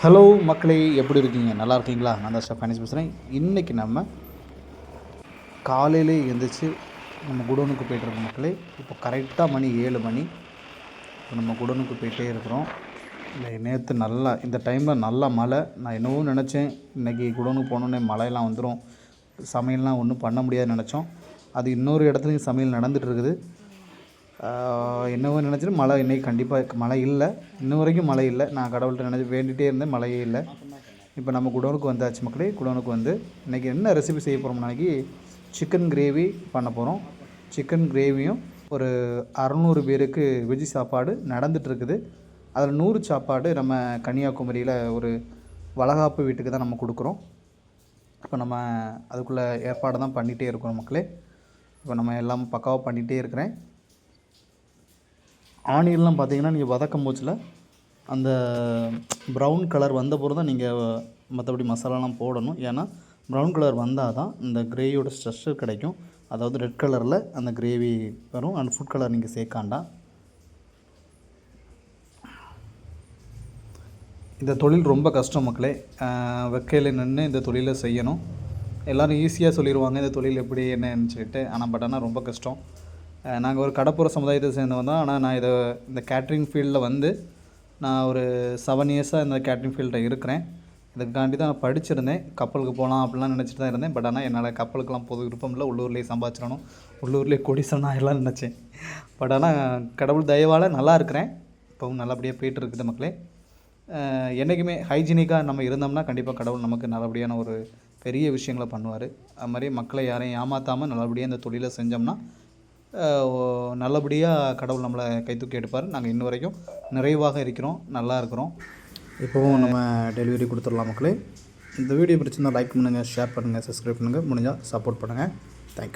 Hello மக்களே, எப்படி இருக்கீங்க? நல்லா இருக்கீங்களா? நான் தான் ஸ்டாஃப் ஃபைனான்ஸ் பேசுகிறேன். இன்றைக்கி நம்ம காலையிலே எழுந்திரிச்சு நம்ம குடோனுக்கு போய்ட்டுருக்கோம் மக்களே. இப்போ கரெக்டாக மணி 7 மணி. இப்போ நம்ம குடோனுக்கு போயிட்டே இருக்கிறோம். நேற்று நல்லா இந்த டைமில் நல்லா மழை. நான் என்னவோ நினச்சேன், இன்றைக்கி குடோனுக்கு போனோன்னே மழையெல்லாம் வந்துடும், சமையல்லாம் ஒன்றும் பண்ண முடியாதுன்னு நினச்சோம். அது இன்னொரு இடத்துலையும் சமையல் நடந்துகிட்ருக்குது. என்னவோ நினச்சிட்டு மழை இன்றைக்கி கண்டிப்பாக மழை இல்லை. இன்ன வரைக்கும் மழை இல்லை. நான் கடவுள்கிட்ட நினச்சி வேண்டிகிட்டே இருந்தேன், மழையே இல்லை. இப்போ நம்ம குடோனுக்கு வந்தாச்சு மக்களே. குடோனுக்கு வந்து இன்றைக்கி என்ன ரெசிபி செய்ய போகிறோம், நாளைக்கு சிக்கன் கிரேவி பண்ண போகிறோம். சிக்கன் கிரேவியும் ஒரு 600 பேருக்கு வெஜ்ஜி சாப்பாடு நடந்துகிட்ருக்குது. அதில் 100 சாப்பாடு நம்ம கன்னியாகுமரியில் ஒரு வளகாப்பு வீட்டுக்கு தான் நம்ம கொடுக்குறோம். இப்போ நம்ம அதுக்குள்ளே ஏற்பாடு தான் பண்ணிகிட்டே இருக்கிறோம் மக்களே. இப்போ நம்ம எல்லாம் பக்காவாக பண்ணிகிட்டே இருக்கிறேன். ஆனியன்லாம் பார்த்தீங்கன்னா நீங்கள் வதக்கும் போச்சில் அந்த ப்ரௌன் கலர் வந்த பிறகு தான் நீங்கள் மற்றபடி மசாலாலாம் போடணும். ஏன்னா ப்ரௌன் கலர் வந்தால் தான் இந்த கிரேவியோட ஸ்ட்ரக்சர் கிடைக்கும். அதாவது ரெட் கலரில் அந்த கிரேவி வரும். அண்ட் ஃபுட் கலர் நீங்கள் சேர்க்காண்டா. இந்த தொழில் ரொம்ப கஷ்டம் மக்களே. வெக்கையில் நின்று இந்த தொழிலை செய்யணும். எல்லோரும் ஈஸியாக சொல்லிடுவாங்க இந்த தொழில் எப்படி என்னன்னு சொல்லிட்டு. ஆனால் ரொம்ப கஷ்டம். நாங்கள் ஒரு கடப்புற சமுதாயத்தை சேர்ந்தவன் தான். ஆனால் நான் இந்த கேட்ரிங் ஃபீல்டில் வந்து நான் ஒரு 7 இயர்ஸாக இந்த கேட்ரிங் ஃபீல்டில் இருக்கிறேன். இதுக்காண்டி தான் நான் படிச்சிருந்தேன். கப்பலுக்கு போகலாம் அப்படிலாம் நினச்சிட்டு தான் இருந்தேன். பட் ஆனால் என்னால் கப்பலுக்கெலாம் போது விருப்பம் இல்லை. உள்ளூர்லேயே சம்பாதிச்சிடணும், உள்ளூர்லேயே கோடீஸ்வரன் ஆகிடலாம்னு நினச்சேன். பட் ஆனால் கடவுள் தயவால் நல்லா இருக்கிறேன். இப்போவும் நல்லபடியாக போய்ட்டு இருக்குது மக்களே. என்றைக்குமே ஹைஜீனிக்காக நம்ம இருந்தோம்னா கண்டிப்பாக கடவுள் நமக்கு நல்லபடியான ஒரு பெரிய விஷயங்களை பண்ணுவார். அது மாதிரி மக்களை யாரையும் ஏமாற்றாமல் நல்லபடியாக இந்த தொழிலை செஞ்சோம்னா நல்லபடியாக கடவுள் நம்மளை கைத்தூக்கி எடுப்பார். நாங்கள் இன்ன வரைக்கும் நிறைவாக இருக்கிறோம், நல்லா இருக்கிறோம். இப்போவும் நம்ம டெலிவரி கொடுத்துடலாம் மக்களே. இந்த வீடியோ பிடிச்சிருந்தால் லைக் பண்ணுங்கள், ஷேர் பண்ணுங்கள், சப்ஸ்கிரைப் பண்ணுங்கள், முடிஞ்சால் சப்போர்ட் பண்ணுங்கள். தேங்க்யூ.